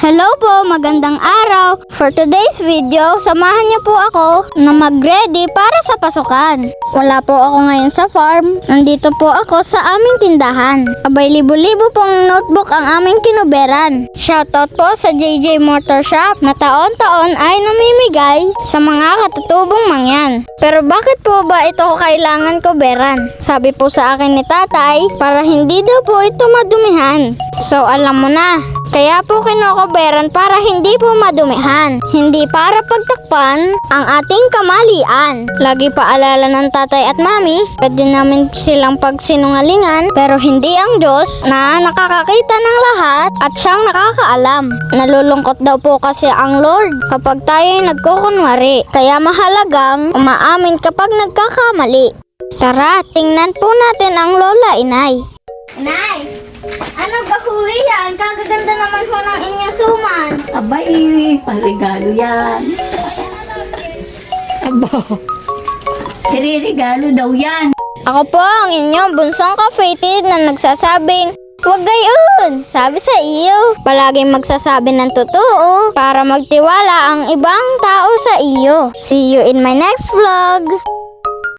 Hello po, magandang araw. For today's video, samahan niyo po ako na mag-ready para sa pasukan. Wala po ako ngayon sa farm. Nandito po ako sa aming tindahan. Abay libo-libo pong notebook ang aming kinuberan. Shoutout po sa JJ Motor Shop na taon-taon ay namimigay sa mga katutubong mangyan. Pero bakit po ba ito kailangan kuberan? Sabi po sa akin ni tatay, para hindi daw po ito madumihan. So alam mo na. Kaya po kinukuberan para hindi po madumihan. Hindi para pagtakpan ang ating kamalian. Lagi paalala ng tatay at mami, pwede namin silang pagsinungalingan, pero hindi ang Diyos na nakakakita ng lahat at siyang nakakaalam. Nalulungkot daw po kasi ang Lord kapag tayo'y nagkukunwari. Kaya mahalagang umaamin kapag nagkakamali. Tara, tingnan po natin ang lola inay. Inay! Ano gahuwi yan? Kagaganda naman ho ng inyong suman. Abay, panregalo yan. Aba, regalo daw yan. Ako po ang inyong bunsong ka-fated na nagsasabing, "Huwag gayon," sabi sa iyo. Palaging magsasabi ng totoo para magtiwala ang ibang tao sa iyo. See you in my next vlog.